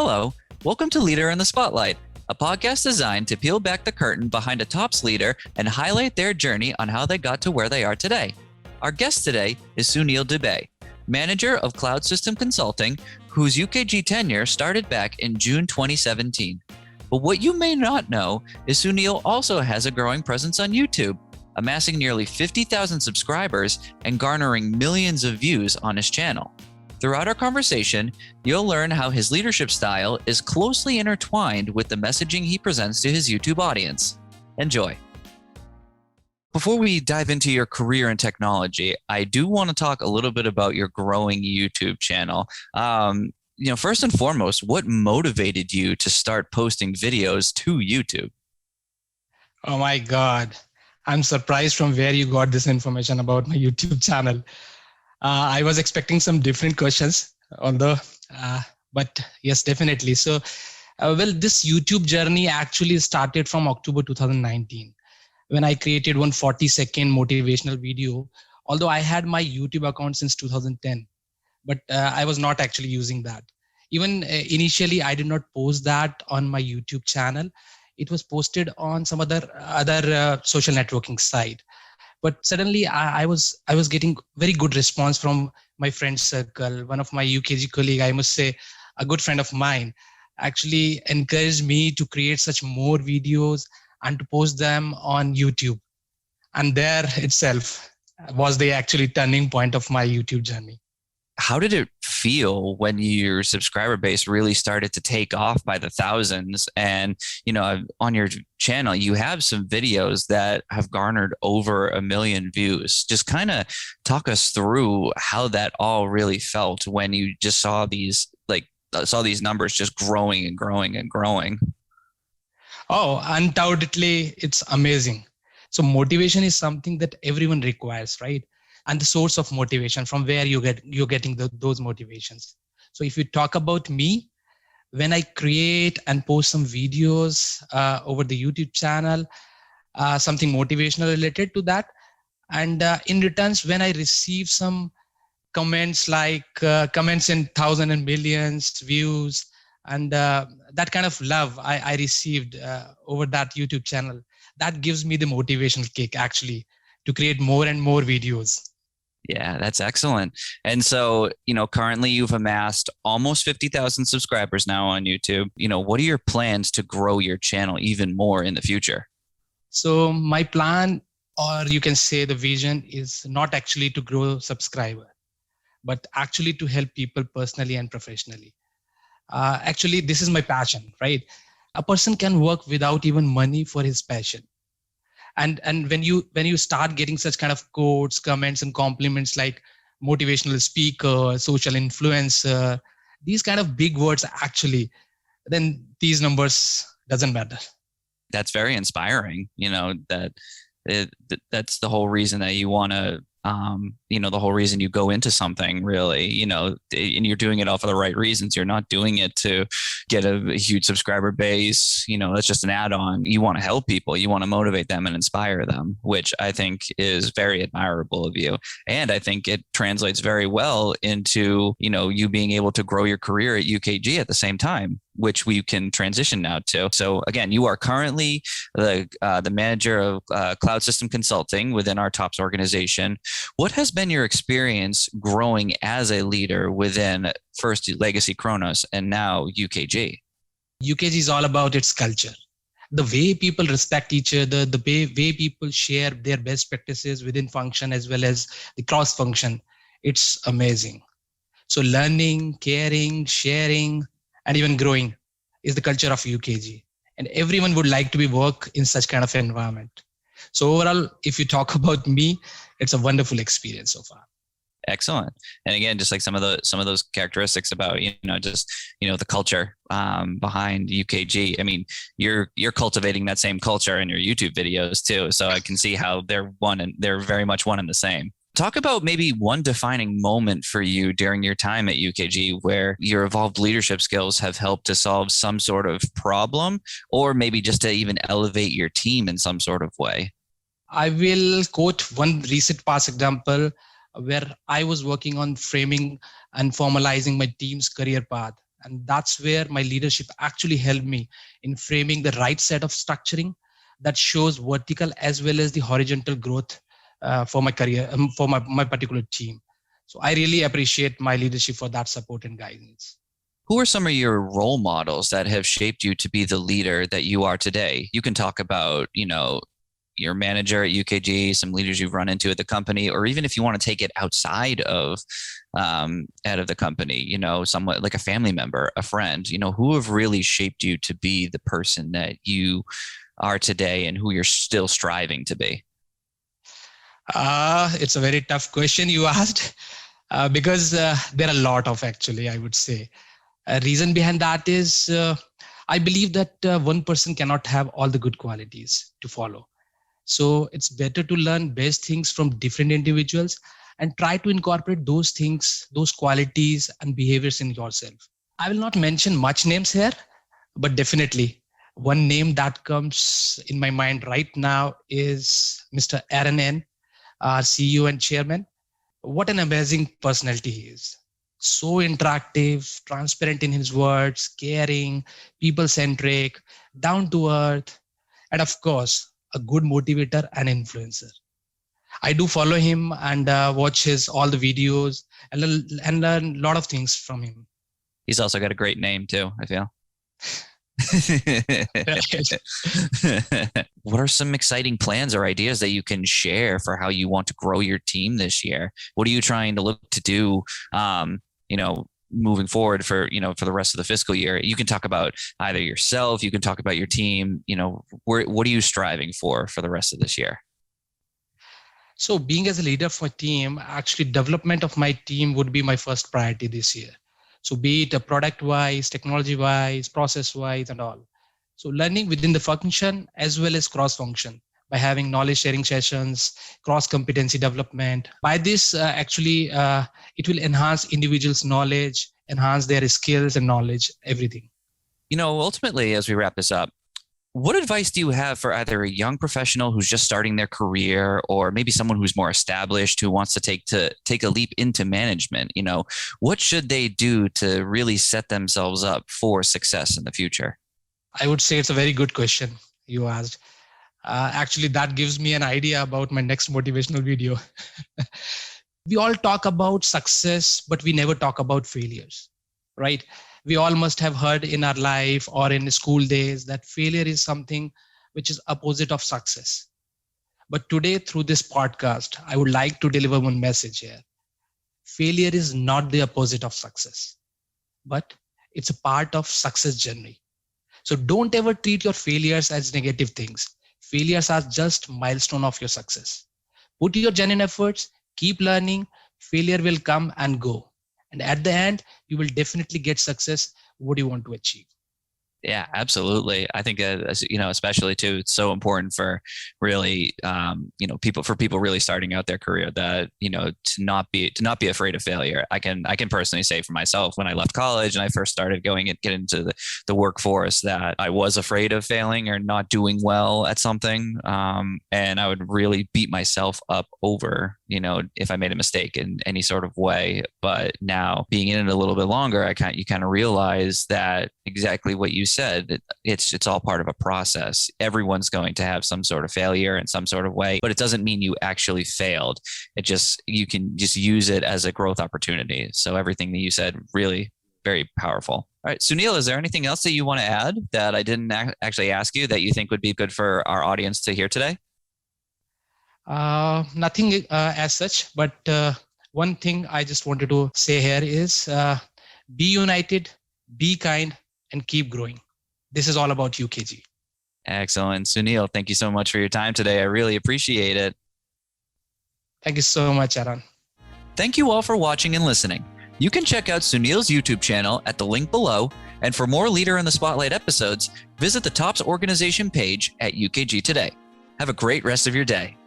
Hello, welcome to Leader in the Spotlight, a podcast designed to peel back the curtain behind a TOPS leader and highlight their journey on how they got to where they are today. Our guest today is Sunil Dubey, manager of Cloud System Consulting, whose UKG tenure started back in June 2017. But what you may not know is Sunil also has a growing presence on YouTube, amassing nearly 50,000 subscribers and garnering millions of views on his channel. Throughout our conversation, you'll learn how his leadership style is closely intertwined with the messaging he presents to his YouTube audience. Enjoy. Before we dive into your career in technology, I do want to talk a little bit about your growing YouTube channel. First and foremost, what motivated you to start posting videos to YouTube? Oh my God. I'm surprised from where you got this information about my YouTube channel. I was expecting some different questions, but yes, definitely. So, this YouTube journey actually started from October 2019 when I created one 40-second motivational video. Although I had my YouTube account since 2010, but I was not actually using that. Even initially, I did not post that on my YouTube channel. It was posted on some other social networking site. But suddenly I was getting very good response from my friend circle. One of my UKG colleague, I must say, a good friend of mine, actually encouraged me to create such more videos and to post them on YouTube. And there itself was the actually turning point of my YouTube journey. How did it feel when your subscriber base really started to take off by the thousands? And, on your channel, you have some videos that have garnered over 1 million views. Just kind of talk us through how that all really felt when you just saw these numbers just growing and growing and growing. Oh, undoubtedly, it's amazing. So motivation is something that everyone requires, right? And the source of motivation, from where you're getting those motivations. So if you talk about me, when I create and post some videos over the YouTube channel, something motivational related to that, and in returns, when I receive some comments like comments in thousands and millions views, and that kind of love I received over that YouTube channel, that gives me the motivational kick actually to create more and more videos. Yeah, that's excellent. And so, currently you've amassed almost 50,000 subscribers now on YouTube. What are your plans to grow your channel even more in the future? So my plan, or you can say the vision, is not actually to grow subscriber, but actually to help people personally and professionally. Actually, this is my passion, right? A person can work without even money for his passion. And when you start getting such kind of quotes, comments, and compliments like motivational speaker, social influencer, these kind of big words actually, then these numbers doesn't matter. That's very inspiring. That's the whole reason that you want to, the whole reason you go into something really, and you're doing it all for the right reasons. You're not doing it to get a huge subscriber base. That's just an add-on. You want to help people. You want to motivate them and inspire them, which I think is very admirable of you. And I think it translates very well into, you being able to grow your career at UKG at the same time, which we can transition now to. So again, you are currently the manager of Cloud System Consulting within our TOPS organization. What has been your experience growing as a leader within first Legacy Kronos and now UKG? UKG is all about its culture. The way people respect each other, the way people share their best practices within function as well as the cross function, it's amazing. So learning, caring, sharing, and even growing is the culture of UKG. And everyone would like to work in such kind of environment. So overall, if you talk about me, it's a wonderful experience so far. Excellent. And again, just like some of those characteristics about, the culture behind UKG. I mean, you're cultivating that same culture in your YouTube videos too. So I can see how they're very much one and the same. Talk about maybe one defining moment for you during your time at UKG where your evolved leadership skills have helped to solve some sort of problem, or maybe just to even elevate your team in some sort of way. I will quote one recent past example where I was working on framing and formalizing my team's career path. And that's where my leadership actually helped me in framing the right set of structuring that shows vertical as well as the horizontal growth for my career, for my particular team. So I really appreciate my leadership for that support and guidance. Who are some of your role models that have shaped you to be the leader that you are today? You can talk about, your manager at UKG, some leaders you've run into at the company, or even if you want to take it outside of the company, somewhat like a family member, a friend, who have really shaped you to be the person that you are today and who you're still striving to be? It's a very tough question you asked because there are a lot of, actually, I would say. A reason behind that is I believe that one person cannot have all the good qualities to follow. So it's better to learn best things from different individuals and try to incorporate those things, those qualities and behaviors in yourself. I will not mention much names here, but definitely one name that comes in my mind right now is Mr. Aaron N., our CEO and chairman. What an amazing personality he is. So interactive, transparent in his words, caring, people-centric, down to earth, and of course, a good motivator and influencer. I do follow him and watch all the videos and learn a lot of things from him. He's also got a great name too, I feel. What are some exciting plans or ideas that you can share for how you want to grow your team this year? What are you trying to look to do, moving forward for the rest of the fiscal year? You can talk about either yourself, you can talk about your team, what are you striving for the rest of this year? So being as a leader for a team, actually development of my team would be my first priority this year. So be it product wise, technology wise, process wise and all. So learning within the function as well as cross function by having knowledge sharing sessions, cross competency development. By this, it will enhance individuals' knowledge, enhance their skills and knowledge, everything. Ultimately, as we wrap this up, what advice do you have for either a young professional who's just starting their career or maybe someone who's more established who wants to take a leap into management? What should they do to really set themselves up for success in the future? I would say it's a very good question you asked. Actually, that gives me an idea about my next motivational video. We all talk about success, but we never talk about failures, right? We all must have heard in our life or in school days that failure is something which is opposite of success. But today, through this podcast, I would like to deliver one message here. Failure is not the opposite of success, but it's a part of success journey. So don't ever treat your failures as negative things. Failures are just milestone of your success. Put your genuine efforts, keep learning, failure will come and go. And at the end, you will definitely get success, what you want to achieve. Yeah, absolutely. I think especially too, it's so important for really, people really starting out their career that, to not be afraid of failure. I can personally say for myself, when I left college and I first started get into the workforce, that I was afraid of failing or not doing well at something. And I would really beat myself up over, if I made a mistake in any sort of way. But now being in it a little bit longer, you kind of realize that exactly what you said, it's all part of a process. Everyone's going to have some sort of failure in some sort of way, but it doesn't mean you actually failed. You can just use it as a growth opportunity. So everything that you said, really very powerful. All right, Sunil, is there anything else that you want to add that I didn't actually ask you that you think would be good for our audience to hear today? Nothing as such, but one thing I just wanted to say here is be united, be kind, and keep growing. This is all about UKG. Excellent. Sunil, thank you so much for your time today. I really appreciate it. Thank you so much, Aaron. Thank you all for watching and listening. You can check out Sunil's YouTube channel at the link below. And for more Leader in the Spotlight episodes, visit the TOPS organization page at UKG Today. Have a great rest of your day.